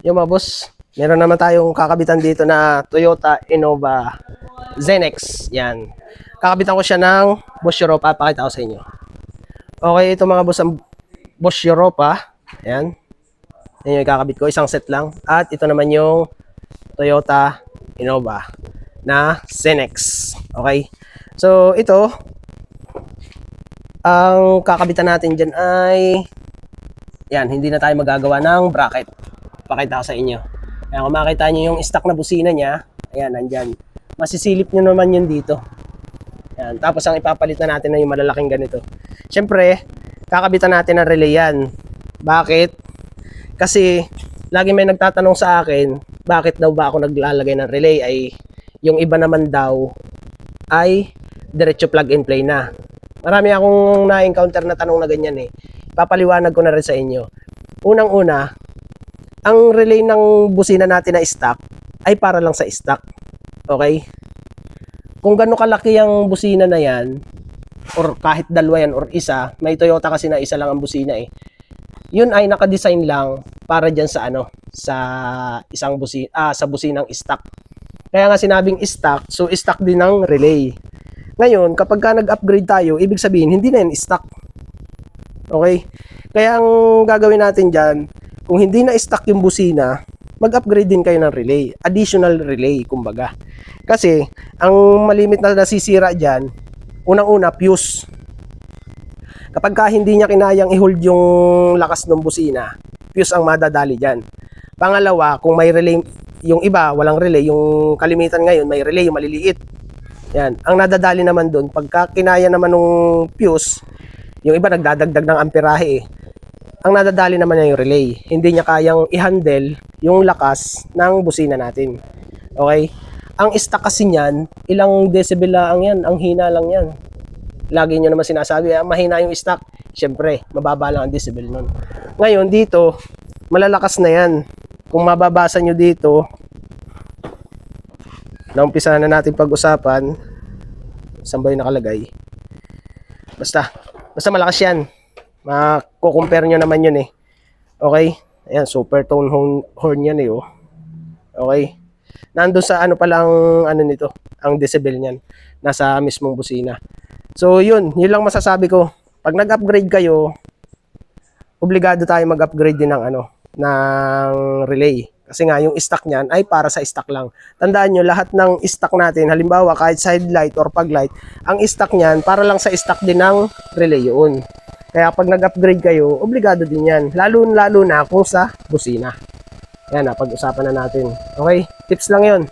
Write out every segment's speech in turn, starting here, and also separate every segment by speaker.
Speaker 1: Yung mga boss, meron naman tayong kakabitan dito na Toyota Innova Zenex. Yan. Kakabitan ko siya ng Bosch Europa. Pakita ko sa inyo. Okay, ito mga boss ang Bosch Europa. Yan. Yan yung kakabit ko. Isang set lang. At ito naman yung Toyota Innova na Zenex. Okay. So, ito, ang kakabitan natin dyan ay yan, hindi na tayo magagawa ng bracket. Pakita ko sa inyo. Ayan, kung makita nyo yung stock na busina niya, ayan, nandyan. Masisilip nyo naman yun dito. Ayan, tapos ang ipapalit na natin na yung malalaking ganito. Siyempre, kakabitan natin ng relay yan. Bakit? Kasi, lagi may nagtatanong sa akin, bakit daw ba ako naglalagay ng relay? Ay, yung iba naman daw ay diretso plug and play na. Marami akong na-encounter na tanong na ganyan eh. Papaliwanag ko na rin sa inyo. Unang-una, ang relay ng busina natin na stock ay para lang sa stock. Okay? Kung gaano kalaki ang busina na yan, or kahit dalawa yan or isa, may Toyota kasi na isa lang ang busina eh. Yun ay nakadesign lang para dyan sa ano, sa isang busina, sa businang stock. Kaya nga sinabing stock, so stock din ng relay. Ngayon, kapag ka nag-upgrade tayo, ibig sabihin hindi na yan stock. Okay? Kaya ang gagawin natin dyan, kung hindi na stock yung busina, mag-upgrade din kayo ng relay. Additional relay, kumbaga. Kasi, ang malimit na nasisira dyan, unang-una, fuse. Kapag ka hindi niya kinayang i-hold yung lakas ng busina, fuse ang madadali dyan. Pangalawa, kung may relay, yung iba, walang relay, yung kalimitan ngayon, may relay, yung maliliit. Yan. Ang nadadali naman doon, pagka kinaya naman ng fuse, yung iba nagdadagdag ng amperahe eh. Ang nadadali naman niya yung relay. Hindi niya kayang i-handle yung lakas ng busina natin. Okay? Ang stock kasi niyan, ilang decibel lang yan, ang hina lang yan. Lagi nyo naman sinasabi, mahina yung stock. Siyempre, mababa lang ang decibel nun. Ngayon, dito, malalakas na yan. Kung mababasa nyo dito, naumpisa na natin pag-usapan, saan ba yung nakalagay? Basta malakas yan. Mako-compare nyo naman yun eh. Okay? Ayan, super tone horn yan eh oh. Okay? Nandun sa ano palang ano nito, ang decibel niyan. Nasa mismong busina. So yun lang masasabi ko. Pag nag-upgrade kayo, obligado tayo mag-upgrade din ng ano, ng relay. Kasi nga yung stock niyan ay para sa stock lang. Tandaan nyo, lahat ng stock natin, halimbawa kahit side light or pag light, ang stock niyan para lang sa stock din ng relay yun. Kaya pag nag-upgrade kayo, obligado din yan. Lalo na kung sa busina. Yan na, pag-usapan na natin. Okay? Tips lang yun.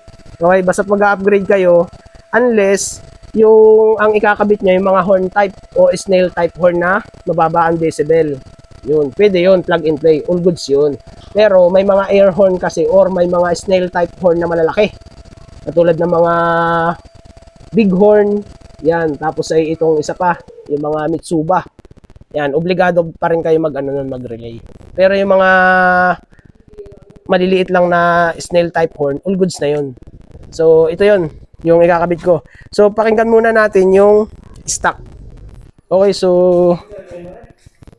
Speaker 1: Okay? Basta mag-upgrade kayo, unless yung ang ikakabit niya yung mga horn type o snail type horn na mababa ang decibel. Yun. Pwede yun, plug and play. All goods yun. Pero may mga air horn kasi or may mga snail type horn na malalaki. Katulad ng mga big horn. Yan. Tapos ay itong isa pa, yung mga Mitsuba. Yan, obligado pa rin kayo mag-relay. Pero yung mga maliliit lang na snail type horn, all goods na yun. So, ito yun, yung ikakabit ko. So, pakinggan muna natin yung stock. Okay, so,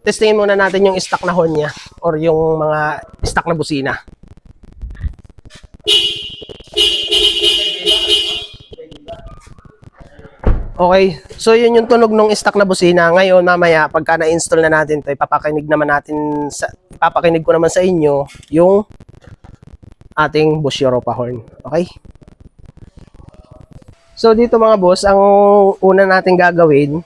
Speaker 1: testingin muna natin yung stock na horn niya or yung mga stock na busina. Okay, so yun yung tunog ng stock na busina. Ngayon, mamaya, pagka na-install na natin ito, ipapakinig ko naman sa inyo yung ating Bosch Europa horn. Okay? So, dito mga boss, ang una natin gagawin,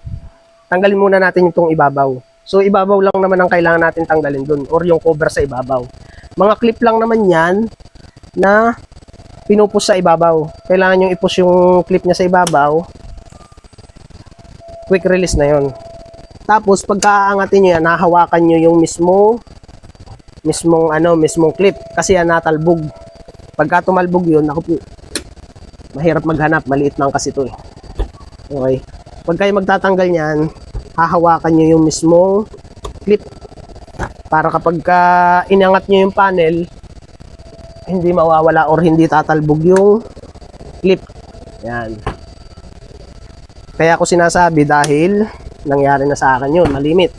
Speaker 1: tanggalin muna natin itong ibabaw. So, ibabaw lang naman ang kailangan natin tanggalin dun or yung cover sa ibabaw. Mga clip lang naman yan na pinupush sa ibabaw. Kailangan nyo i-push yung clip niya sa ibabaw. Quick release na yon. Tapos pagkaangatin nyo yan, nahawakan nyo yung mismong clip kasi yan natalbog. Pagka tumalbog yun, ako po, mahirap maghanap, maliit lang kasi ito eh. Okay. Pag kayo magtatanggal niyan, hahawakan nyo yung mismong clip para kapag inangat nyo yung panel, hindi mawawala or hindi tatalbog yung clip. Yan. Kaya ako sinasabi dahil nangyari na sa akin yun, malimit.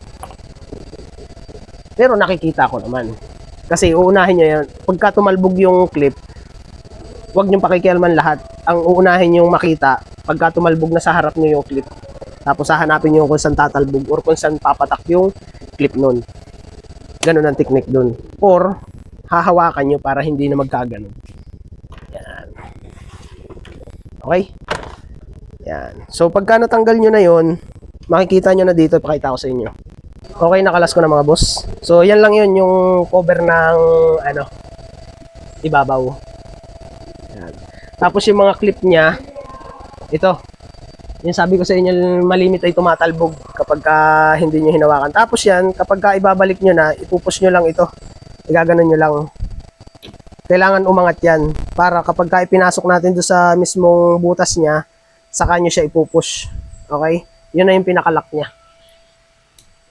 Speaker 1: Pero nakikita ko naman. Kasi uunahin nyo yan. Pagka tumalbog yung clip, huwag nyo pakikialaman lahat. Ang uunahin yung makita, pagka tumalbog na sa harap nyo yung clip. Tapos hahanapin nyo kung saan tatalbog or kung saan papatak yung clip nun. Ganun ang technique dun. Or, hahawakan nyo para hindi na magkaganon. Yan. Okay? Yan. So, pagka natanggal nyo na yon, makikita nyo na dito, pakita ko sa inyo. Okay, nakalas ko na mga boss. So, yan lang yun, yung cover ng, ibabaw. Yan. Tapos yung mga clip niya, ito. Yung sabi ko sa inyo, malimit ay tumatalbog kapag hindi nyo hinawakan. Tapos yan, kapag ibabalik nyo na, ipupush nyo lang ito. Igaganon nyo lang. Kailangan umangat yan. Para kapag ipinasok natin doon sa mismong butas niya, saka nyo siya ipupush. Okay? Yun na yung pinakalock niya.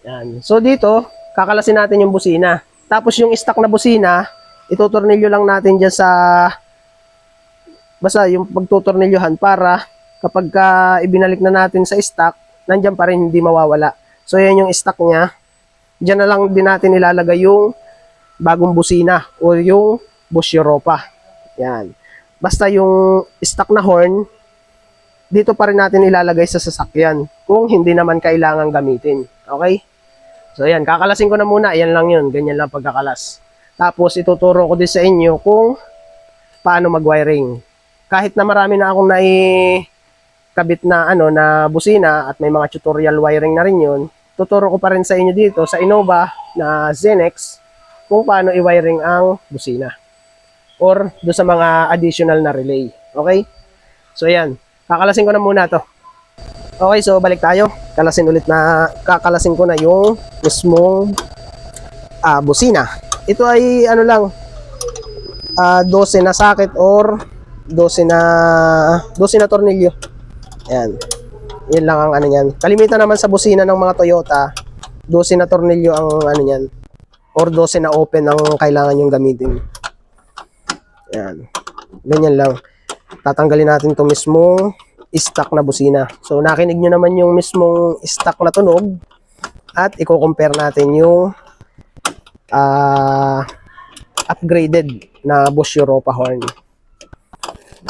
Speaker 1: Yan. So dito, kakalasin natin yung busina. Tapos yung stock na busina, itutornilyo lang natin dyan sa basta yung pagtutornilyohan para kapag ibinalik na natin sa stock, nandyan pa rin, hindi mawawala. So yan yung stock niya. Diyan na lang din natin ilalagay yung bagong busina o yung Bosch Europa. Yan. Basta yung stock na horn, dito pa rin natin ilalagay sa sasakyan kung hindi naman kailangan gamitin. Okay? So yan, kakalasin ko na muna. Ayan lang yun. Ganyan lang pagkakalas. Tapos ituturo ko din sa inyo kung paano mag-wiring. Kahit na marami na akong kabit na na busina at may mga tutorial wiring na rin yun, tuturo ko pa rin sa inyo dito sa Innova na Zenex kung paano i-wiring ang busina or do sa mga additional na relay. Okay? So yan, kakalasin ko na muna to. Okay, so balik tayo. Kakalasin ko na yung mismong busina. Ito ay lang 12 na socket or 12 na tornilyo. Ayan. Yan lang ang yan. Kalimitan naman sa busina ng mga Toyota, 12 na tornilyo ang yan. Or 12 na open ang kailangan yung gamitin. Ayan. Ganyan lang. Tatanggalin natin itong mismong stock na busina. So, nakinig nyo naman yung mismong stock na tunog at i-compare natin yung upgraded na Bosch Europa horn.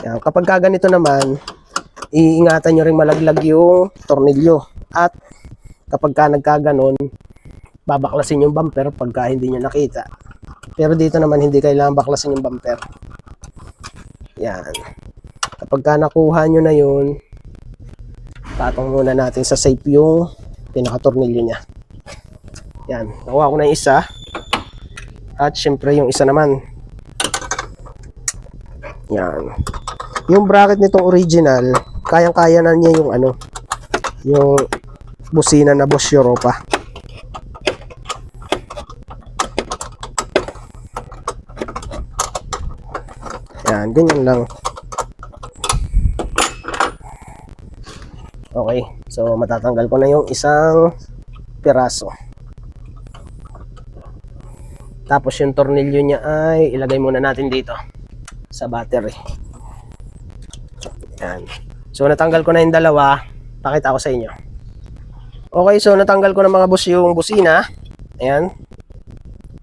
Speaker 1: Yan. Kapag ganito naman, iingatan nyo rin malaglag yung tornilyo. At kapag nagkaganon, babaklasin yung bumper pagka hindi nyo nakita. Pero dito naman hindi kailangan baklasin yung bumper. Yan. Kapag nakuha nyo na yun, patong muna natin sa safe yung pinaka-tornilyo niya. Yan. Nakuha ko na yung isa. At syempre yung isa naman. Yan. Yung bracket nitong original, kayang-kaya na niya yung yung busina na Bosch Europa. Yan, ganyan lang. Okay, so matatanggal ko na yung isang piraso. Tapos yung tornilyo niya ay ilagay muna natin dito sa battery. Yan. So natanggal ko na yung dalawa, pakita ko sa inyo. Okay, so natanggal ko na mga boss yung busina. Ayan.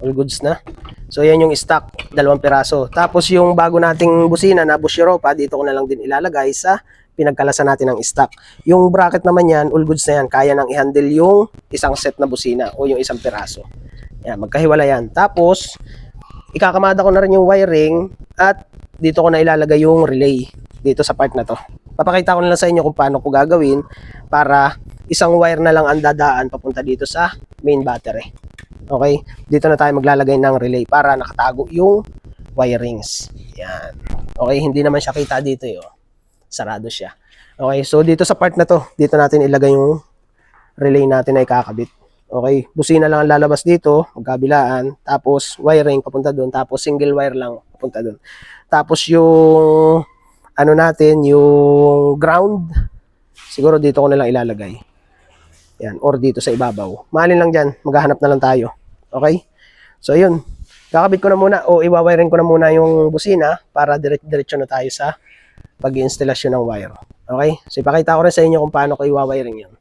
Speaker 1: All goods na. So yan yung stock, 2 piraso. Tapos yung bago nating busina na Bosch Europa, dito ko na lang din ilalagay sa pinagkalasan natin ng stock. Yung bracket naman yan, all goods na yan, kaya nang i-handle yung isang set na busina o yung isang piraso. Yan, magkahiwala yan. Tapos, ikakamada ko na rin yung wiring at dito ko na ilalagay yung relay dito sa part na to. Papakita ko na lang sa inyo kung paano ko gagawin para isang wire na lang ang dadaan papunta dito sa main battery. Okay? Dito na tayo maglalagay ng relay para nakatago yung wirings. Yan. Okay, hindi naman siya kita dito eh. Sarado siya. Okay, so dito sa part na to, dito natin ilagay yung relay natin na ikakabit. Okay, busina lang ang lalabas dito, magkabilaan, tapos wiring papunta doon, tapos single wire lang papunta doon. Tapos yung natin, yung ground, siguro dito ko na lang ilalagay. Yan, or dito sa ibabaw. Maalin lang dyan, maghahanap na lang tayo. Okay? So yun, kakabit ko na muna o iwawiring ko na muna yung busina para diretso na tayo sa pag-i-installasyon ng wire. Okay? So ipakita ko rin sa inyo kung paano ko iwawiring yun.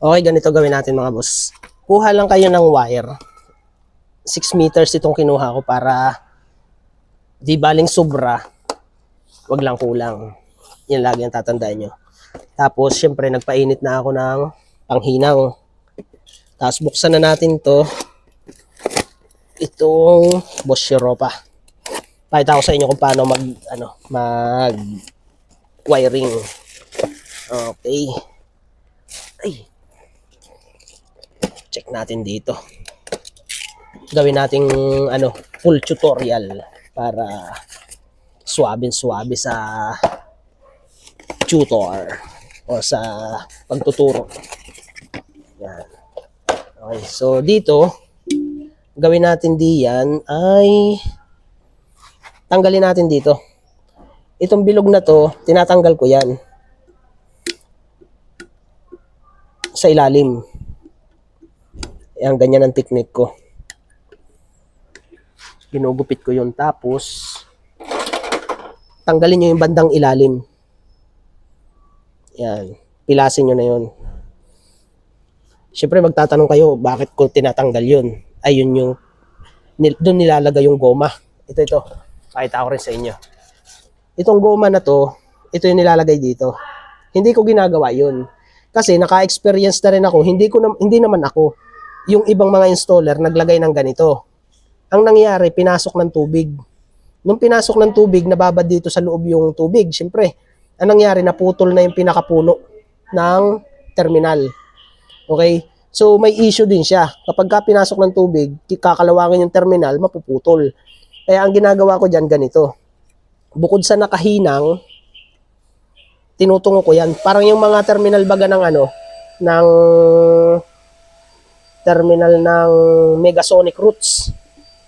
Speaker 1: Okay, ganito gawin natin mga boss. Kuha lang kayo ng wire. 6 meters itong kinuha ko para di baling sobra, wag lang kulang. Yan lagi ang tatandaan nyo. Tapos, syempre, nagpainit na ako ng panghinang. Tapos, buksan na natin to. Itong Bosch Europa. Pakita ko sa inyo kung paano mag wiring. Okay. Ay. Check natin dito. Gawin nating full tutorial para suwabe sa tutor o sa pagtuturo. Yan. Okay, so dito gawin natin diyan ay tanggalin natin dito. Itong bilog na to, tinatanggal ko yan sa ilalim. Yan, ganyan ang technique ko. Ginugupit ko yun. Tapos, tanggalin nyo yung bandang ilalim. Yan. Pilasin nyo na yun. Siyempre, magtatanong kayo, bakit ko tinatanggal yun? Ayun yung, doon nilalagay yung goma. Ito. Pakita ko rin sa inyo. Itong goma na to, ito yung nilalagay dito. Hindi ko ginagawa yun. Kasi naka-experience na rin ako, hindi naman ako. Yung ibang mga installer naglagay ng ganito. Ang nangyari, pinasok ng tubig. Nung pinasok ng tubig, nababad dito sa loob yung tubig. Siyempre, ang nangyari, naputol na yung pinakapuno ng terminal. Okay? So, may issue din siya. Kapag ka pinasok ng tubig, kakalawangin yung terminal, mapuputol. Kaya ang ginagawa ko dyan, ganito. Bukod sa nakahinang, tinutungo ko yan. Parang yung mga terminal baga ng terminal ng Megasonic Roots.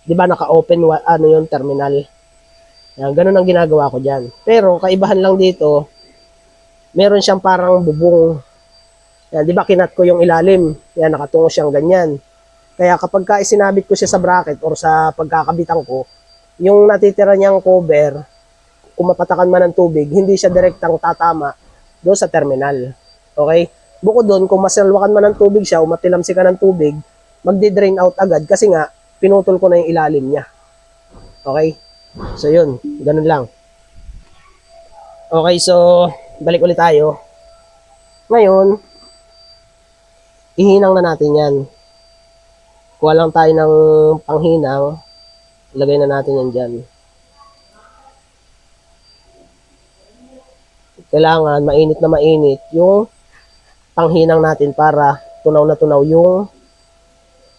Speaker 1: Di ba naka-open yung terminal. Yan, ganun ang ginagawa ko dyan. Pero kaibahan lang dito, meron siyang parang bubong. Yan, di ba kinat ko yung ilalim? Yan, nakatungo siyang ganyan. Kaya kapag ka isinabit ko siya sa bracket or sa pagkakabitan ko, yung natitira niyang cover, kung mapatakan man ng tubig, hindi siya direktang tatama doon sa terminal. Okay? Bukod doon, kung masalwakan man ng tubig siya o matilamsi ka ng tubig, magdi-drain out agad kasi nga, pinutol ko na yung ilalim niya. Okay? So, yun. Ganun lang. Okay, so, balik ulit tayo. Ngayon, ihinang na natin yan. Kuha lang tayo ng panghinang. Ilagay na natin yan dyan. Kailangan mainit na mainit yung panghinang natin para tunaw na tunaw yung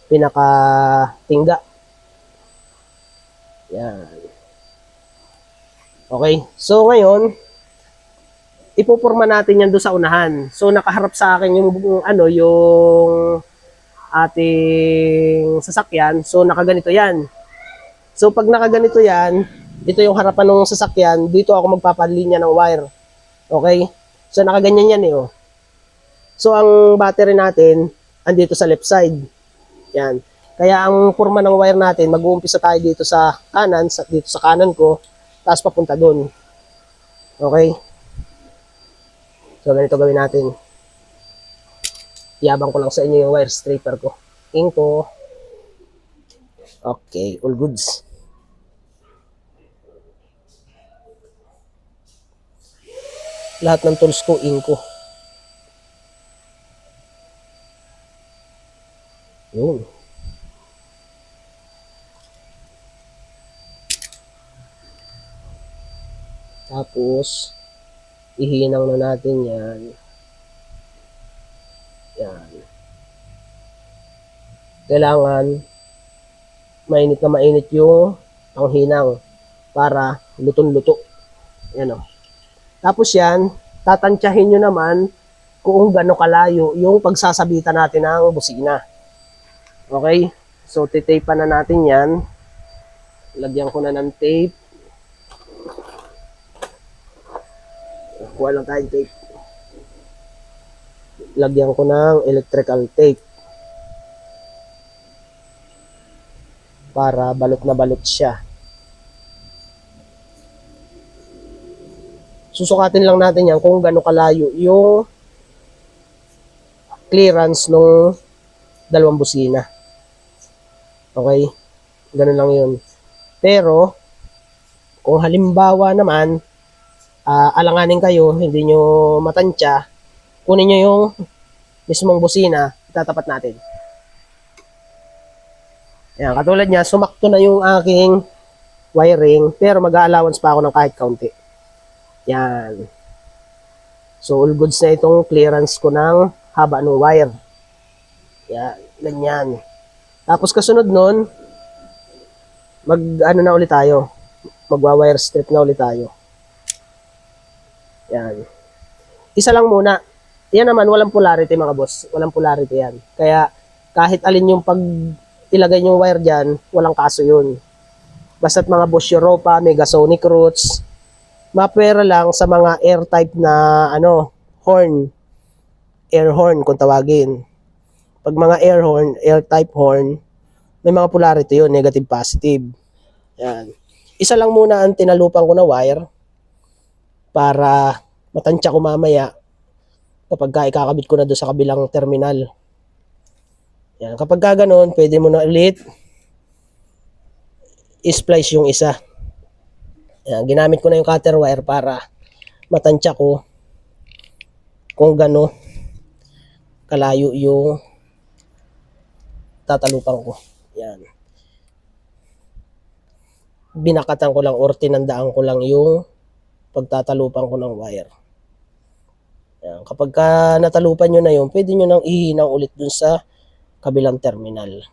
Speaker 1: pinakatingga. Yan. Okay. So, ngayon, ipupurma natin yan doon sa unahan. So, nakaharap sa akin yung ating sasakyan. So, nakaganito yan. So, pag nakaganito yan, ito yung harapan ng sasakyan, dito ako magpapalinya ng wire. Okay? So, nakaganyan yan oh. So, ang battery natin, andito sa left side. Yan. Kaya ang forma ng wire natin, mag-uumpisa tayo dito sa kanan, dito sa kanan ko, tapos papunta doon. Okay? So, ganito gawin natin. Iyabang ko lang sa inyo yung wire stripper ko. Inko. Okay, all goods. Lahat ng tools ko, inko. Yun. Tapos, ihinang na natin yan. Yan. Kailangan mainit na mainit yung panghinang para lutong-luto. Yan o. Tapos yan, tatantyahin nyo naman kung gaano kalayo yung pagsasabitan natin ng busina. Okay? So, titape na natin yan. Lagyan ko na ng tape. Kuha lang tayong tape. Lagyan ko ng electrical tape. Para balot na balot siya. Susukatin lang natin yan kung gaano kalayo yung clearance ng dalawang busina. Okay? Ganun lang yun. Pero, kung halimbawa naman, alanganin kayo, hindi nyo matansya, kunin nyo yung mismong busina, itatapat natin. Yan, katulad niya, sumakto na yung aking wiring, pero mag-allowance pa ako ng kahit kaunti. Yan. So, all goods na itong clearance ko ng haba ng wire. Yan, ganyan. Tapos kasunod nun, ano na ulit tayo. Magwa-wire strip na ulit tayo. Yan. Isa lang muna. Yan naman, walang polarity mga boss. Walang polarity yan. Kaya, kahit alin yung pag ilagay yung wire dyan, walang kaso yun. Basta't mga Bosch Europa, Megasonic roots, mapwera lang sa mga air type na horn. Air horn kung tawagin. Pag mga air type horn, may mga polarity yun, negative, positive. Yan. Isa lang muna ang tinalupan ko na wire para matansya ko mamaya kapag ikakabit ko na doon sa kabilang terminal. Yan. Kapag ganoon, pwede mo na ulit i-splice yung isa. Yan. Ginamit ko na yung cutter wire para matansya ko kung gano kalayo yung tatalupan ko. Yan. Binakatan ko lang or tinandaan ko lang yung pagtatalupan ko ng wire. Yan. Kapag natalupan nyo na yun, pwede nyo nang ihinang ulit dun sa kabilang terminal.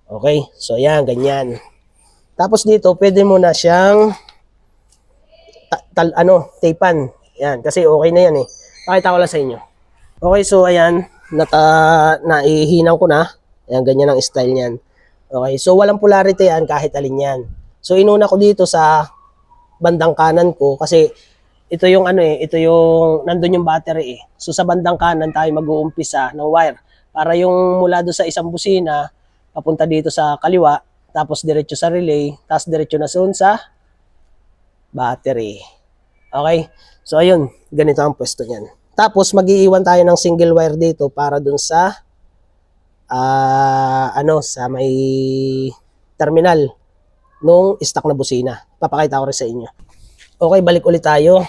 Speaker 1: Okay, so yan, ganyan. Tapos dito, pwede mo na siyang tapean. Yan, kasi okay na yan eh. Pakita ko lang sa inyo. Okay, so ayan, naihinang ko na. Ayan, ganyan ang style niyan. Okay, so walang polarity yan kahit alin yan. So inuna ko dito sa bandang kanan ko kasi ito yung ito yung nandun yung battery eh. So sa bandang kanan tayo mag-uumpisa ng wire para yung mula do sa isang busina papunta dito sa kaliwa, tapos diretso sa relay, tapos diretso na sa battery. Okay? So ayun, ganito ang pwesto niyan. Tapos mag-iiwan tayo ng single wire dito para dun sa sa may terminal nung stock na busina. Papakita ko rin sa inyo. Okay, balik ulit tayo.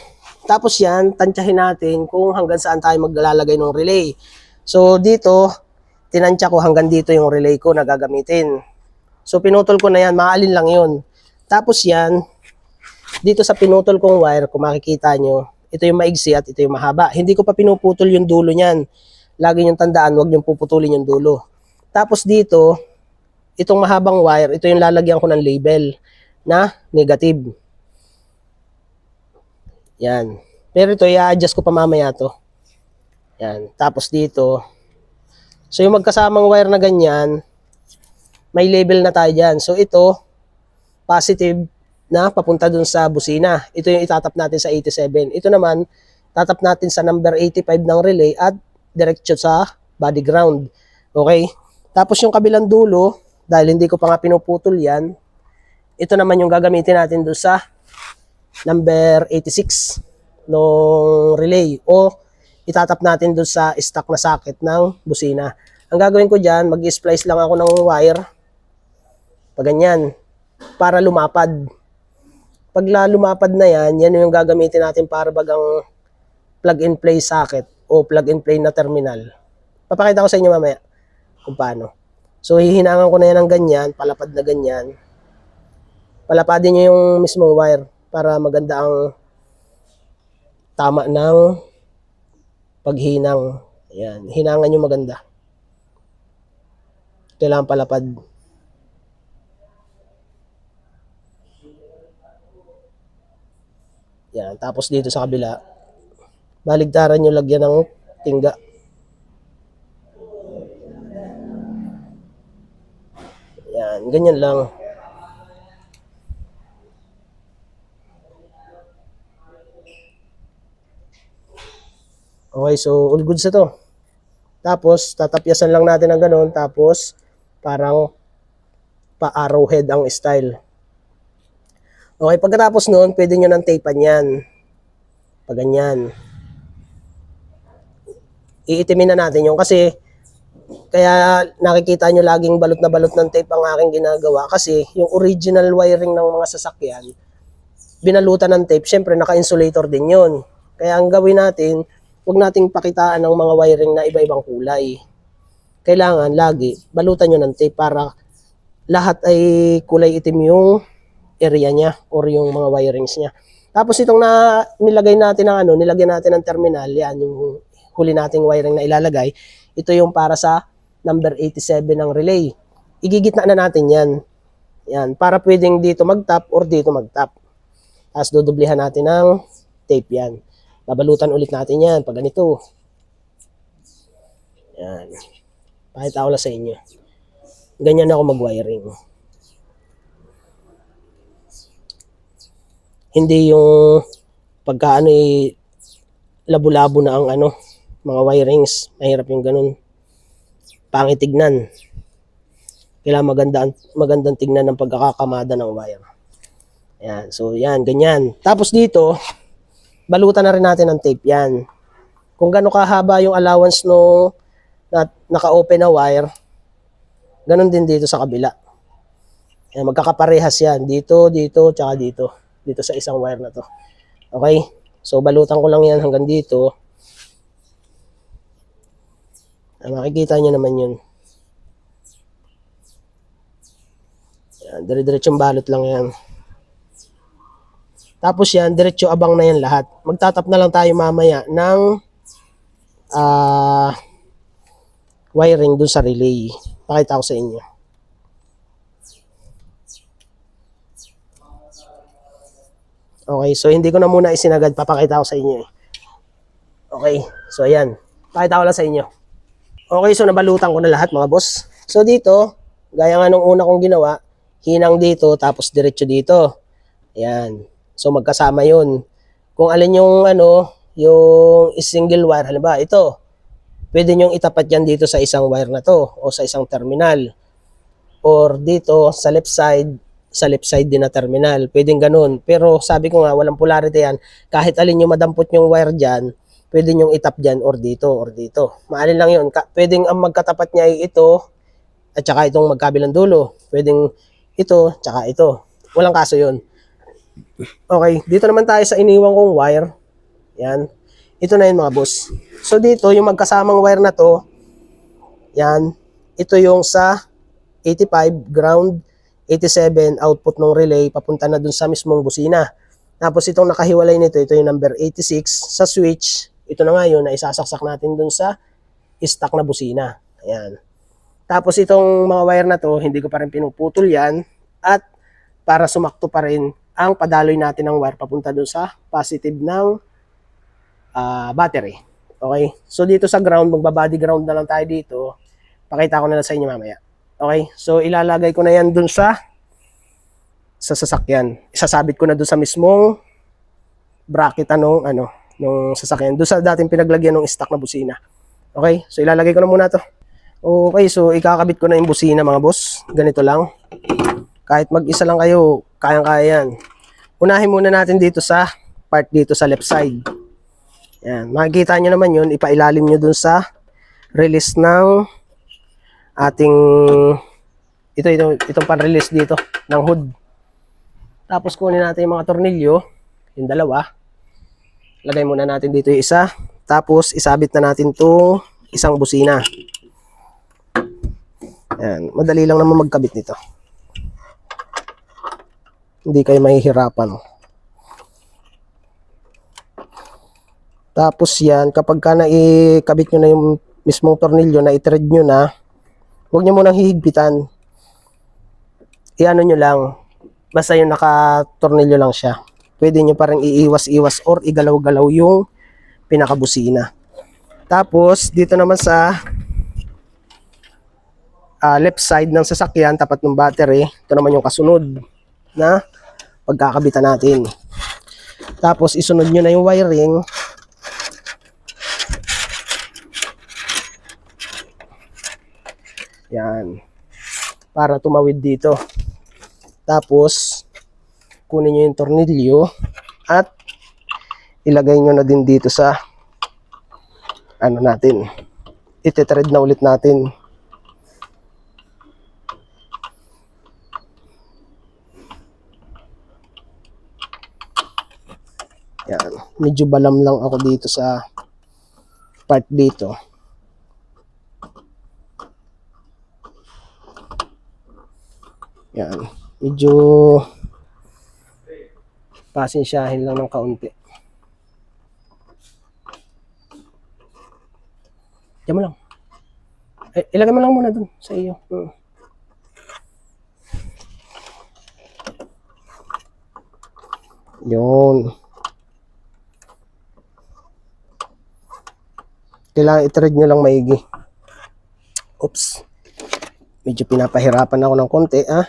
Speaker 1: Tapos yan, tansyahin natin kung hanggang saan tayo maglalagay ng relay. So dito, tinansya ko hanggang dito yung relay ko na gagamitin. So pinutol ko na yan, maalin lang yun. Tapos yan, dito sa pinutol kong wire, kung makikita nyo, ito yung maigsi at ito yung mahaba. Hindi ko pa pinuputol yung dulo niyan. Lagi niyong tandaan, huwag niyong puputulin yung dulo. Tapos dito, itong mahabang wire, ito yung lalagyan ko ng label na negative. Yan. Pero ito, i-adjust ko pa mamaya to. Yan. Tapos dito, so yung magkasamang wire na ganyan, may label na tayo dyan. So ito, positive na papunta dun sa busina. Ito yung itatap natin sa 87. Ito naman, tatap natin sa number 85 ng relay at diretso sa body ground. Okay? Tapos yung kabilang dulo, dahil hindi ko pa nga pinuputol yan, ito naman yung gagamitin natin dun sa number 86 ng relay o itatap natin dun sa stock na socket ng busina. Ang gagawin ko dyan, mag-splice lang ako ng wire pag ganyan para lumapad. Pag lumapad na yan, yan yung gagamitin natin para bagang plug and play socket o plug and play na terminal. Papakita ko sa inyo mamaya kung paano. So hihinangan ko na yan ng ganyan, palapad na ganyan. Palapadin nyo yung mismong wire para maganda ang tama ng paghinang. Ayan, hinangan nyo maganda. Kailangan palapad. Yan, tapos dito sa kabila, baligtaran nyo lagyan ng tingga. Yan, ganyan lang. Okay, so all goods na to. Tapos, tatapyasan lang natin ng ganun, tapos parang pa-arrowhead ang style. Okay, pagkatapos nun, pwede nyo nang tapean yan. Pag ganyan. Iitimin na natin yung kasi Kaya nakikita nyo laging balot na balot ng tape ang aking ginagawa kasi yung original wiring ng mga sasakyan, binalutan ng tape, syempre naka-insulator din yun. Kaya ang gawin natin, huwag nating pakitaan ng mga wiring na iba-ibang kulay. Kailangan lagi balutan nyo ng tape para lahat ay kulay itim yung area niya or yung mga wirings niya. Tapos itong nilagay natin ng nilagyan natin ng terminal, yan yung huli nating wiring na ilalagay. Ito yung para sa number 87 ng relay. Igigitna na natin yan. Yan, para pwedeng dito mag-top or dito mag-top. Tapos dudublihan natin ng tape yan. Babalutan ulit natin yan pag ganito. Yan. Pakita ko lang sa inyo. Ganyan ako mag-wiring. Hindi yung pagka labo-labo na ang mga wirings. Mahirap yung ganun. Pangitignan. Kailangan magandang tignan ng pagkakakamada ng wire. Yan. So, yan. Ganyan. Tapos dito, balutan na rin natin ng tape yan. Kung gano'ng kahaba yung allowance no naka-open na wire, ganun din dito sa kabila. Yan, magkakaparehas yan. Dito, dito, tsaka dito. Dito sa isang wire na to. Okay? So, balutan ko lang yan hanggang dito. Makikita nyo naman yun. Yan, dire-diretsong balot lang yan. Tapos yan, diretso abang na yan lahat. Magtatap na lang tayo mamaya ng wiring dun sa relay. Pakita ko sa inyo. Okay, so hindi ko na muna isinagad. Papakita ko sa inyo. Okay, so ayan. Pakita ko lang sa inyo. Okay, so nabalutan ko na lahat mga boss. So dito, gaya nga nung una kong ginawa, hinang dito, tapos diretso dito. Ayan. So magkasama yun. Kung alin yung yung single wire, halimbawa ito, pwede nyong itapat yan dito sa isang wire na to o sa isang terminal. Or dito sa left side din na terminal. Pwedeng ganun. Pero sabi ko nga, walang polarity yan. Kahit alin yung madampot yung wire dyan, pwede nyong itap dyan or dito or dito. Maalin lang yun. Pwedeng ang magkatapat niya ay ito at saka itong magkabilang dulo. Pwedeng ito, tsaka ito. Walang kaso yun. Okay, dito naman tayo sa iniwang kong wire. Yan. Ito na yun mga boss. So dito, yung magkasamang wire na to, yan. Ito yung sa 85 ground, 87 output ng relay, papunta na dun sa mismong busina. Tapos itong nakahiwalay nito, ito yung number 86 sa switch. Ito na nga yun na isasaksak natin dun sa stock na busina. Ayan. Tapos itong mga wire na to, hindi ko pa rin pinuputol yan. At para sumakto pa rin ang padaloy natin ng wire papunta dun sa positive ng battery. Okay? So dito sa ground, magbabody ground na lang tayo dito. Pakita ko na lang sa inyo mamaya. Okay? So ilalagay ko na yan dun sa sasakyan. Isasabit ko na dun sa mismong bracket nung sasakyan. Dun sa dating pinaglagyan ng stock na busina. Okay? So ilalagay ko na muna to. Okay, so ikakabit ko na yung busina mga boss. Ganito lang. Kahit mag-isa lang kayo, kayang-kaya yan. Unahin muna natin dito sa part dito sa left side. Yan, makikita nyo naman yun. Ipailalim nyo dun sa release ng ating itong pan-release dito ng hood. Tapos kunin natin yung mga tornilyo, yung dalawa. Lagay muna natin dito yung isa. Tapos isabit na natin itong isang busina. Yan, madali lang naman magkabit nito. Hindi kayo mahihirapan. Tapos yan, kapag ka naikabit nyo na yung mismong tornilyo, na i-thread nyo na, huwag nyo munang hihigpitan. Iano nyo lang, basta yung nakatornilyo lang siya. Pwede nyo parang iiwas-iwas or igalaw-galaw yung pinakabusina. Tapos, dito naman sa left side ng sasakyan, tapat ng battery, ito naman yung kasunod na pagkakabitan natin. Tapos isunod nyo na yung wiring. Yan. Para tumawid dito. Tapos kunin nyo yung tornilyo at ilagay nyo na din dito sa natin. Ite-thread na ulit natin Yan. Medyo balam lang ako dito sa part dito. Yan. Medyo pasensyahin lang ng kaunti. Diyan mo lang. Ilagay mo lang muna dun sa iyo. Yun. Kailangan i-thread nyo lang maigi. Oops. Medyo pinapahirapan ako ng konti, ha?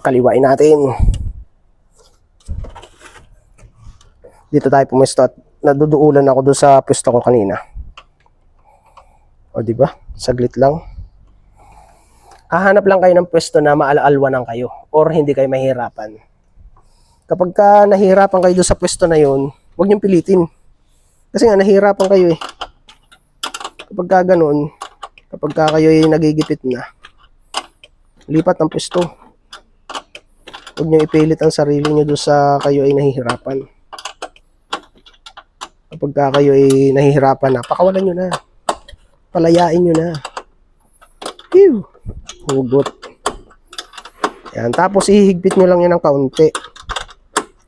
Speaker 1: Kaliwain natin. Dito tayo pumesto at naduduulan ako doon sa pwesto ko kanina. O, di ba? Saglit lang. Hahanap lang kayo ng pwesto na maalaalwanan kayo or hindi kayo mahirapan. Kapag ka nahihirapan kayo doon sa pwesto na yun, huwag niyong pilitin. Kasi nga, nahihirapan kayo eh. Kapag ka ganun, kapag ka kayo ay nagigipit na, lipat ng pwesto. Huwag niyo ipilit ang sarili niyo doon sa kayo ay nahihirapan. Kapag ka kayo ay nahihirapan na, pakawalan niyo na. Palayain niyo na. Phew! Hugot. Yan. Tapos ihigpit niyo lang yan ng kaunti.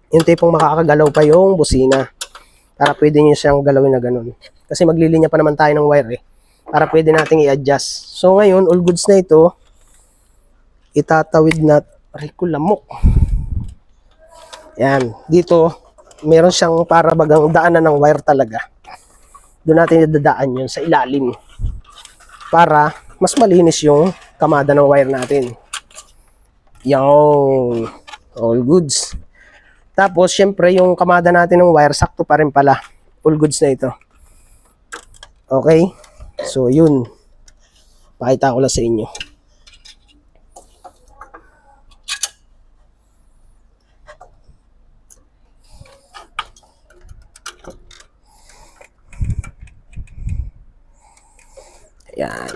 Speaker 1: Yung tipong makakagalaw pa yung busina. Para pwede niyo siyang galawin na ganun. Kasi maglilinya pa naman tayo ng wire eh. Para pwede nating i-adjust. So ngayon, all goods na ito. Itatawid na. Aray ko, lamok. Yan. Dito, meron siyang para bagang daanan ng wire talaga. Doon natin idadaan yun sa ilalim. Para mas malinis yung kamada ng wire natin. Yung all goods. Tapos, syempre, yung kamada natin ng wire, sakto pa rin pala. All goods na ito. Okay? So, yun. Pakita ko lang sa inyo. Ayan.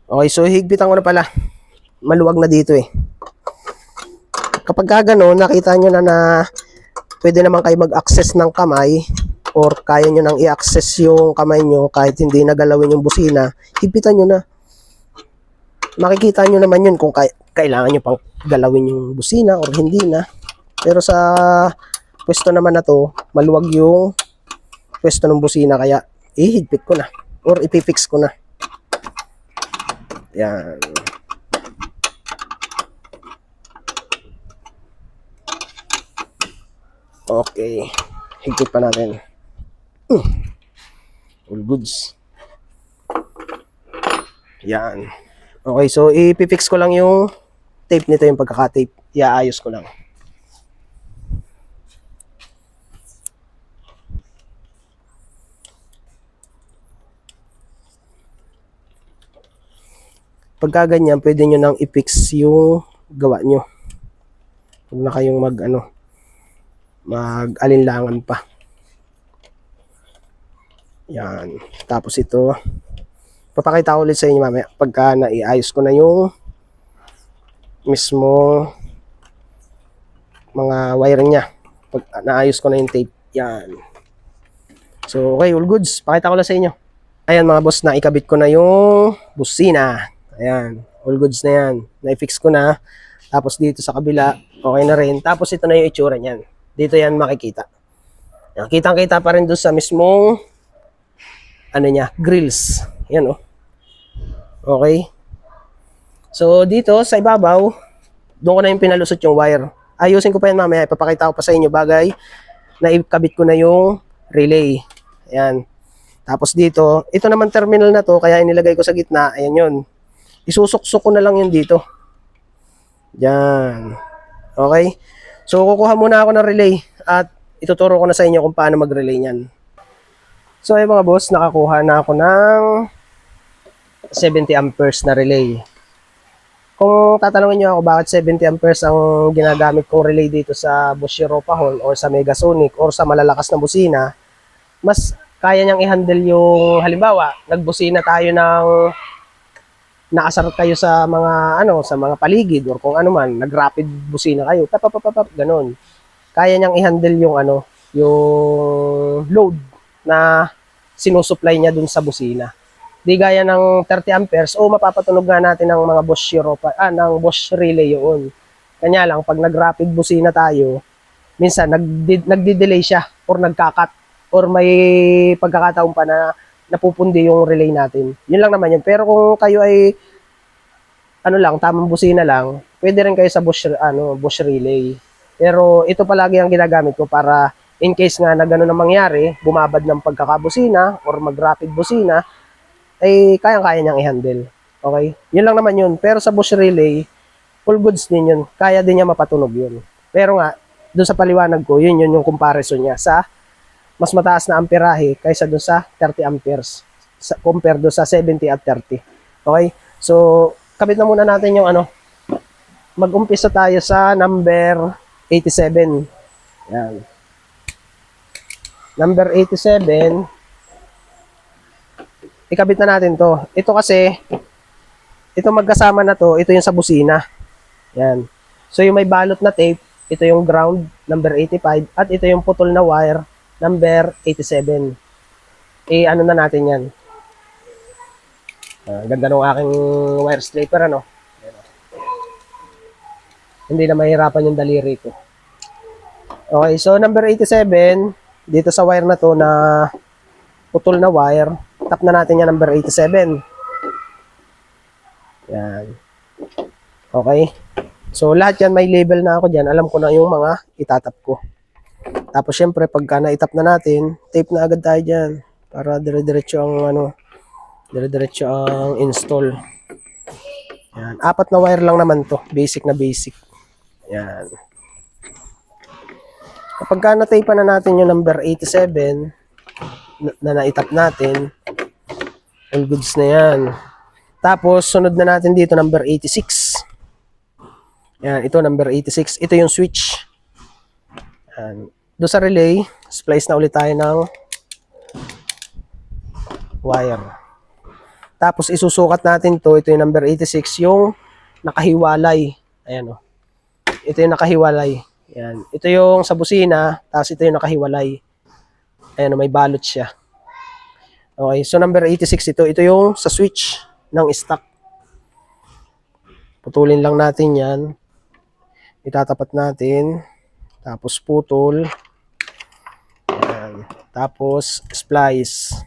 Speaker 1: Okay, so higpitan ko na pala. Maluwag na dito eh. Kapag gano'n, nakita nyo na pwede naman kayo mag-access ng kamay or kaya nyo nang i-access yung kamay nyo kahit hindi nagalawin yung busina, higpitan nyo na. Makikita nyo naman yun kung kailangan nyo pang galawin yung busina or hindi na. Pero sa pwesto naman na to, maluwag yung pwesto ng busina kaya ihigpit ko na or ipifix ko na. Yan. Okay. Higpit pa natin. All goods. Yan. Okay, so ipifix ko lang yung tape nito, yung pagkaka-tape. Iaayos ko lang. Pagka ganyan, pwede nyo nang i-fix yung gawa nyo. Huwag na kayong mag-alinlangan pa. Yan. Tapos ito, papakita ko ulit sa inyo mamaya pagka naiayos ko na yung mismo mga wiring niya. Pag naayos ko na yung tape. Yan. So, okay, all goods. Pakita ko lang sa inyo. Ayan mga boss, naikabit ko na yung busina. Ayan, all goods na yan. Na-fix ko na. Tapos dito sa kabila, okay na rin. Tapos ito na yung itsura niyan. Dito yan makikita. Yan, kitang-kita pa rin doon sa mismong grills. Yan oh. Okay. So dito sa ibabaw, doon ko na yung pinalusot yung wire. Ayusin ko pa yan mamaya. Ipapakita ko pa sa inyo bagay na ikabit ko na yung relay. Ayan. Tapos dito, ito naman terminal na to, kaya inilagay ko sa gitna. Ayan yun. Isusuksok ko na lang yun dito. Yan. Okay. So, kukuha muna ako ng relay at ituturo ko na sa inyo kung paano mag-relay niyan. So, ay mga boss, nakakuha na ako ng 70 amperes na relay. Kung tatanungin nyo ako bakit 70 amperes ang ginagamit kong relay dito sa Bosch Europa Hall or sa Megasonic or sa malalakas na busina, mas kaya niyang i-handle yung halimbawa, nagbusina tayo ng naasar kayo sa mga ano, sa mga paligid or kung ano man, nag-rapid busina kayo, tapapapapap, ganun. Kaya niyang i-handle yung ano, yung load na sinusupply niya dun sa busina. Di gaya ng 30 amperes, o mapapatunog nga natin ng mga Bosch Europa, ng Bosch relay yun. Kanya lang, pag nag-rapid busina tayo, minsan nagdi-delay siya or nagkakat or may pagkakataon pa na napupundi yung relay natin. Yun lang naman yun. Pero kung kayo ay ano lang, tamang busina lang, pwede rin kayo sa Bosch relay. Pero ito palagi ang ginagamit ko para in case nga na gano'n ang mangyari, bumabad ng pagkakabusina or mag-rapid busina, ay kayang-kaya niyang i-handle. Okay? Yun lang naman yun. Pero sa Bosch relay, full goods din yun. Kaya din niya mapatunog yun. Pero nga, doon sa paliwanag ko, yun yung comparison niya sa mas mataas na amperahe kaysa doon sa 30 amperes compared doon sa 70 at 30. Okay? So, kabit na muna natin yung ano. Mag-umpisa tayo sa number 87. Yan. Number 87, ikabit na natin to. Ito kasi, ito magkasama na to, ito yung sa busina. Yan. So, yung may balot na tape, ito yung ground, number 85, at ito yung putol na wire, number 87. Ano na natin yan. Ganda ng aking wire scraper, ano? Hindi na mahirapan yung daliri ko. Okay, so number 87, dito sa wire na to na putol na wire, tap na natin yung number 87. Yan. Okay. So, lahat yan may label na ako dyan. Alam ko na yung mga itatap ko. Tapos, syempre, pagka na-itap na natin, tape na agad tayo dyan. Para dire-diretso ang, dire-diretso ang install. Yan. 4 na wire lang naman to. Basic na basic. Yan. Kapag ka na-tape na natin yung number 87, na na-itap natin, all goods na yan. Tapos, sunod na natin dito, number 86. Yan, ito number 86. Ito yung switch. Yan. Doon sa relay, splice na ulit tayo ng wire. Tapos isusukat natin to. Ito yung number 86, yung nakahiwalay. Ayan o. Ito yung nakahiwalay. Yan. Ito yung sa busina, tapos ito yung nakahiwalay. Ayan o, may balot siya. Okay, so number 86 ito. Ito yung sa switch ng stock. Putulin lang natin yan. Itatapat natin. Tapos putol. Ayan. Tapos splice.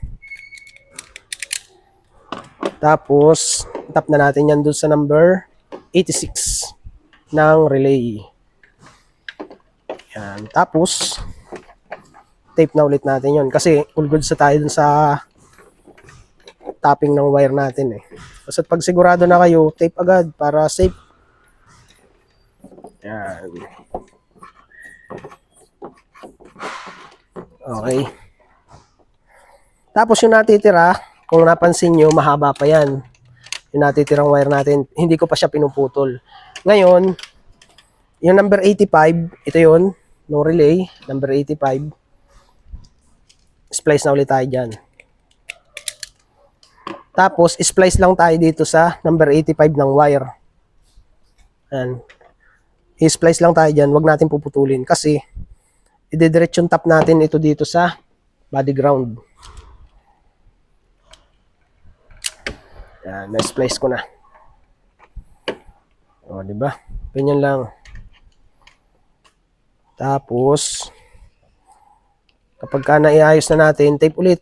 Speaker 1: Tapos tap na natin yan dun sa number 86 ng relay. Ayan. Tapos tape na ulit natin yon kasi all goods sa tayo dun sa tapping ng wire natin eh. Basta pag sigurado na kayo, tape agad para safe. Yan. Okay. Tapos yung natitira, kung napansin nyo, mahaba pa yan. Yung natitirang wire natin, hindi ko pa siya pinuputol. Ngayon, yung number 85, ito yun, no relay, number 85. Splice na ulit tayo dyan. Tapos, splice lang tayo dito sa number 85 ng wire. Ayan. I-splice lang tayo dyan. Huwag natin puputulin kasi i-diretso tap natin ito dito sa body ground. Ayan. Na-splice ko na. O, diba? Ganyan lang. Tapos, kapag ka naiayos na natin, tape ulit.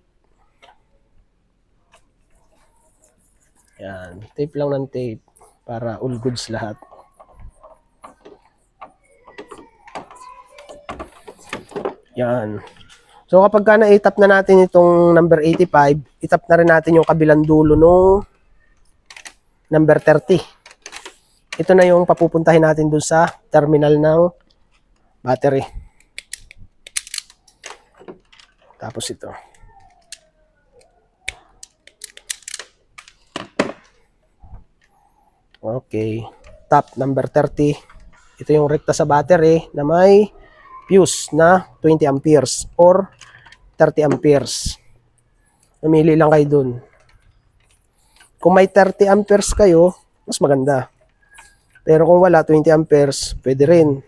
Speaker 1: Yan, tape lang ng tape para all goods lahat. Yan. So kapag ka na-itap na natin itong number 85, itap na rin natin yung kabilang dulo nung number 30. Ito na yung papupuntahin natin dun sa terminal ng battery. Tapos ito. Okay. Top number 30. Ito yung rekta sa battery na may fuse na 20 amperes or 30 amperes. Namili lang kayo dun. Kung may 30 amperes kayo, mas maganda. Pero kung wala, 20 amperes, pwede rin.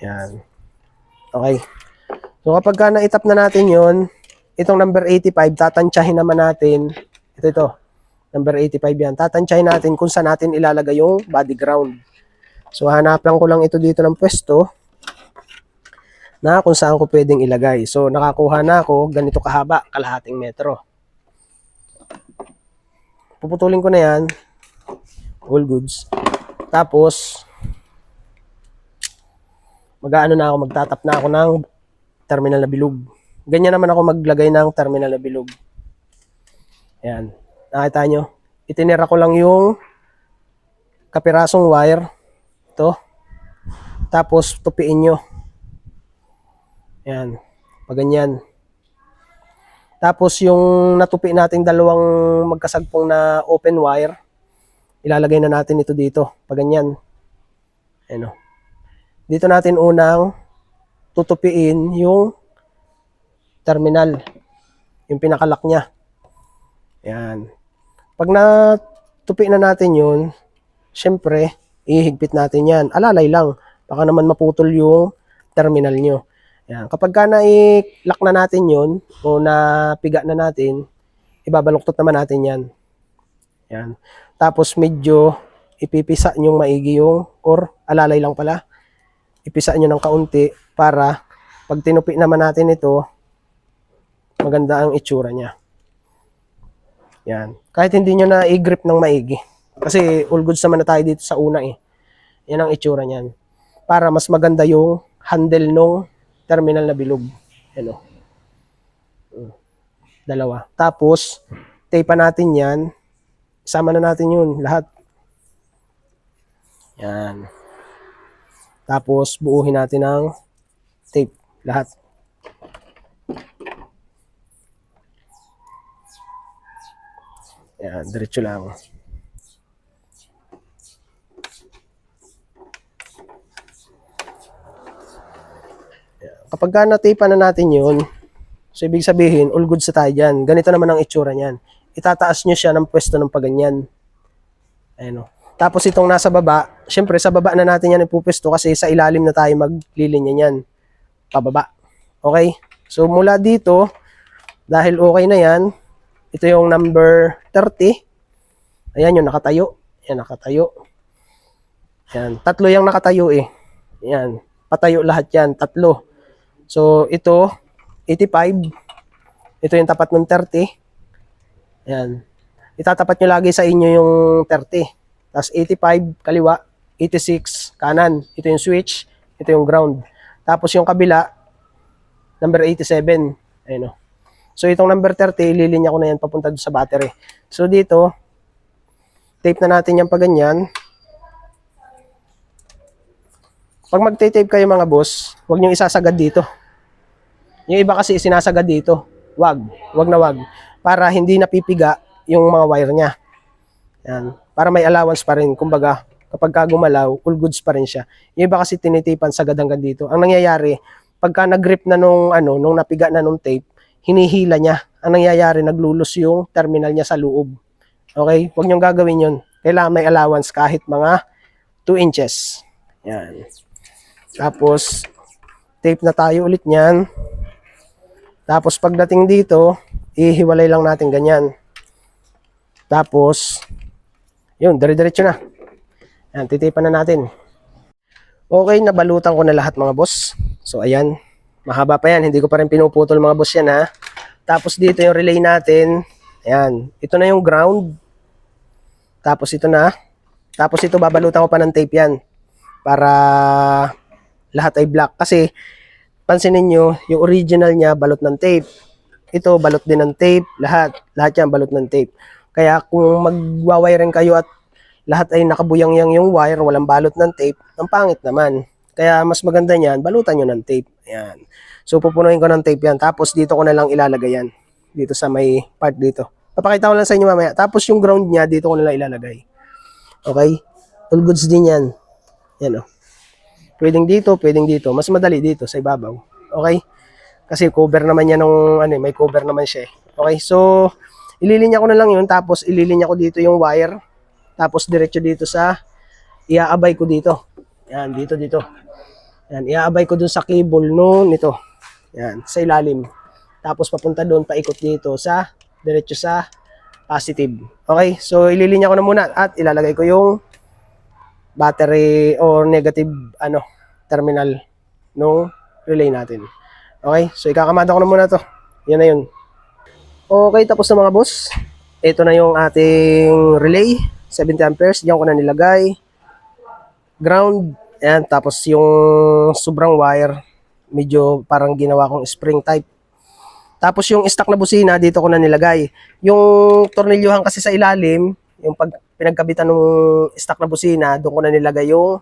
Speaker 1: Yan. Okay. So kapag ka na-itap na natin yon, itong number 85, tatansyahin naman natin. Ito. Number 85 yan. Tatansyahin natin kung saan natin ilalagay yung body ground. So hanapan ko lang ito dito ng pwesto na kung saan ko pwedeng ilagay. So nakakuha na ako ganito kahaba, kalahating metro. Puputulin ko na yan. All goods. Tapos mag-aano na ako, magtatap na ako ng terminal na bilog. Ganyan naman ako maglagay ng terminal na bilog. Ayan. Nakita nyo? Itinira ko lang yung kapirasong wire. Ito. Tapos tupiin nyo. Ayan. Paganyan. Tapos yung natupi nating dalawang magkasagpong na open wire, ilalagay na natin ito dito. Paganyan. Ayan o. Dito natin unang tutupiin yung terminal. Yung pinakalak niya. Ayan. Pag natupi na natin yun, syempre, ihigpit natin yan. Alalay lang. Baka naman maputol yung terminal nyo. Ayan. Kapag ka na-lock na natin yun, o napiga na natin, ibabaluktot naman natin yan. Ayan. Tapos medyo ipipisa nyong maigi yung, or alalay lang pala, ipisa nyo ng kaunti para pag tinupi naman natin ito, maganda ang itsura niya. Yan. Kahit hindi nyo na i-grip ng maigi. Kasi all goods naman na tayo dito sa una eh. Yan ang itsura niyan. Para mas maganda yung handle nung terminal na bilog. Yan o. Dalawa. Tapos, tape natin yan. Isama na natin yun. Lahat. Yan. Tapos, buuhin natin ng tape. Lahat. Yan, diretso lang. Yan. Kapag na-tape na natin yun, so ibig sabihin, all goods sa tayo dyan. Ganito naman ang itsura niyan. Itataas nyo siya ng pwesto ng paganyan. Ayan o. Tapos itong nasa baba, syempre sa baba na natin yan ipupwesto kasi sa ilalim na tayo maglilinya niyan. Pababa. Okay? So mula dito, dahil okay na yan, ito yung number 30. Ayan yung nakatayo. Ayan, nakatayo. Ayan, tatlo yung nakatayo eh. Ayan, patayo lahat yan, tatlo. So ito, 85. Ito yung tapat ng 30. Ayan. Itatapat nyo lagi sa inyo yung 30. Tapos 85 kaliwa, 86 kanan. Ito yung switch, ito yung ground. Tapos yung kabila, number 87. Ayun o. So itong number 30, ililinya ko na yan papunta sa battery. So dito, tape na natin yan pa ganyan. Pag magte-tape kayo mga boss, huwag nyo isasagad dito. Yung iba kasi sinasagad dito. Wag na wag. Para hindi napipiga yung mga wire niya. Yan. Para may allowance pa rin. Kumbaga, kapag gumalaw, all goods pa rin siya. Yung iba kasi tinitipan sagad hanggang dito. Ang nangyayari, pagka nag-grip na nung napiga na nung tape, hinihila niya. Ang nangyayari, naglulus yung terminal niya sa loob. Okay? Huwag niyong gagawin yun. Kailangan may allowance kahit mga 2 inches. Yan. Tapos, tape na tayo ulit niyan. Tapos, pagdating dito, ihiwalay lang natin ganyan. Tapos, yun, dire-diretso na. Yan, titipan na natin. Okay, nabalutan ko na lahat mga boss. So, ayan. Mahaba pa yan. Hindi ko pa rin pinuputol mga boss yan ha. Tapos dito yung relay natin. Ayan. Ito na yung ground. Tapos ito na. Tapos ito babalutan ko pa ng tape yan. Para lahat ay black. Kasi pansinin nyo, yung original niya balot ng tape. Ito balot din ng tape. Lahat yan balot ng tape. Kaya kung magwawiring kayo at lahat ay nakabuyang-yang yung wire, walang balot ng tape, ang pangit naman. Kaya mas maganda niyan, balutan nyo ng tape. Ayan. So pupunuin ko ng tape yan. Tapos dito ko na lang ilalagay yan. Dito sa may part dito. Papakita ko lang sa inyo mamaya. Tapos yung ground niya, dito ko na lang ilalagay. Okay? All goods din yan. Yan o. Pwedeng dito, pwedeng dito. Mas madali dito sa ibabaw. Okay? Kasi cover naman yan nung ano, may cover naman siya eh. Okay, so ililinya ko na lang yun, tapos ililinya ko dito yung wire, tapos diretso dito sa iaabay ko dito. Yan, dito. Yan, iaabay ko dun sa cable no nito. Yan, sa ilalim. Tapos papunta doon, paikot dito sa diretso sa positive. Okay, so ililinya ko na muna at ilalagay ko yung battery or negative terminal nung relay natin. Okay, so ikakamada ko na muna to. Yan na yun. Okay, tapos na mga boss. Ito na yung ating relay, 70 amperes. Diyan ko na nilagay. Ground, yan. Tapos yung sobrang wire, medyo parang ginawa kong spring type. Tapos yung stock na busina, dito ko na nilagay. Yung tornilyuhan kasi sa ilalim, yung pag pinagkabitan ng stock na busina, doon ko na nilagay yung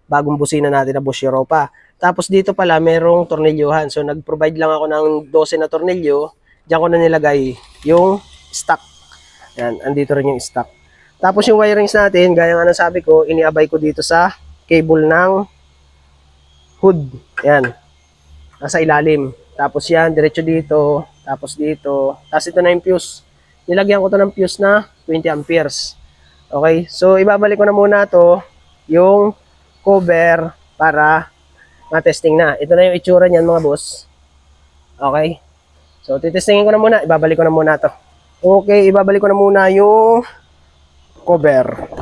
Speaker 1: bagong busina natin na Bosch Europa. Tapos dito pala, merong tornilyuhan. So nag-provide lang ako ng 12 na tornilyo. Diyan ko na nilagay yung stock. Yan, andito rin yung stock. Tapos yung wirings natin, gaya nga ng sabi ko, iniabay ko dito sa cable ng hood. Yan, nasa ilalim. Tapos yan, diretso dito, tapos dito. Tapos ito na yung fuse. Nilagyan ko to ng fuse na 20 amperes. Okay, so ibabalik ko na muna to, yung cover para ma-testing na. Ito na yung itsura niyan mga boss. Okay, so titestingin ko na muna, ibabalik ko na muna to. Okay, ibabalik ko na muna yung cover.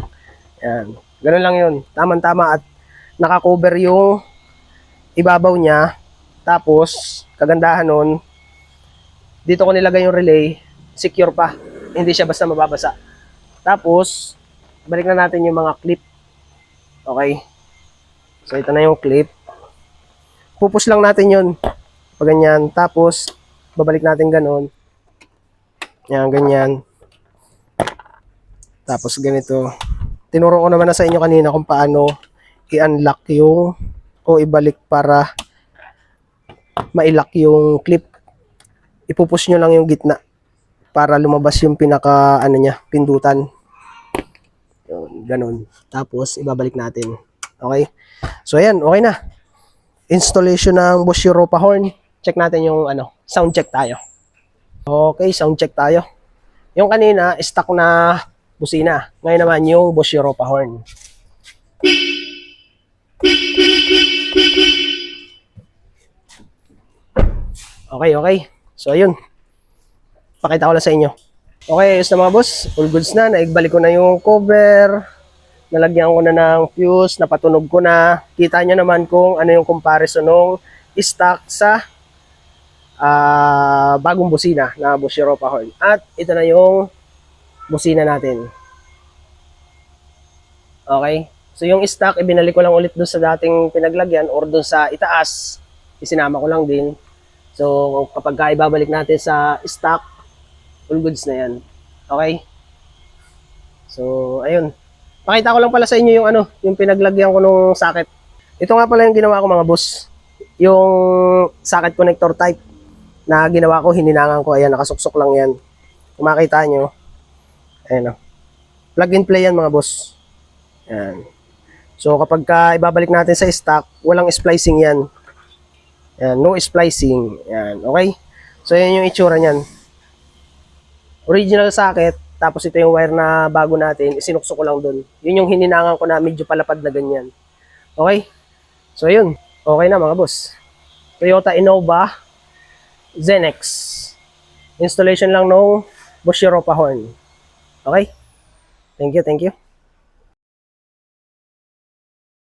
Speaker 1: Yan, ganun lang yun. Tama-tama at naka-cover yung ibabaw niya. Tapos, kagandahan nun, dito ko nilagay yung relay, secure pa. Hindi siya basta mababasa. Tapos, balik na natin yung mga clip. Okay. So, ito na yung clip. Pupush lang natin yun. Pag ganyan. Tapos, babalik natin ganun. Yan, ganyan. Tapos, ganito. Tinuro ko naman na sa inyo kanina kung paano i-unlock yung o ibalik para ma-lock yung clip. Ipupush nyo lang yung gitna para lumabas yung pinaka pindutan. Yun, ganun. Tapos ibabalik natin. Okay? So ayan, okay na. Installation ng Bosch Europa horn. Check natin yung sound check tayo. Okay, sound check tayo. Yung kanina, stock na busina. Ngayon naman yung Bosch Europa horn. Okay. So, ayun. Pakita ko lang sa inyo. Okay, ayos na mga boss. All goods na. Naigbalik ko na yung cover. Nalagyan ko na ng fuse. Napatunog ko na. Kita nyo naman kung ano yung comparison ng stock sa bagong busina na Bosch Europa horn. At ito na yung busina natin. Okay. So, yung stock, ibinalik ko lang ulit doon sa dating pinaglagyan or doon sa itaas. Isinama ko lang din. So, kapag ibabalik natin sa stock, all goods na yan. Okay? So, ayun. Pakita ko lang pala sa inyo yung yung pinaglagyan ko nung socket. Ito nga pala yung ginawa ko mga boss. Yung socket connector type na ginawa ko, hininangan ko. Ayan, nakasuksok lang yan. Kung makita nyo. Ayan o. Plug and play yan mga boss. Ayan. So, kapag ibabalik natin sa stock, walang splicing yan. Ayan, no splicing. Ayan, okay? So, yan yung itsura niyan. Original socket, tapos ito yung wire na bago natin, isinuksok ko lang dun. Yun yung hininangan ko na medyo palapad na ganyan. Okay? So, yun. Okay na mga boss. Toyota Innova ZenX. Installation lang ng Bosch Europa horn. Okay? Thank you.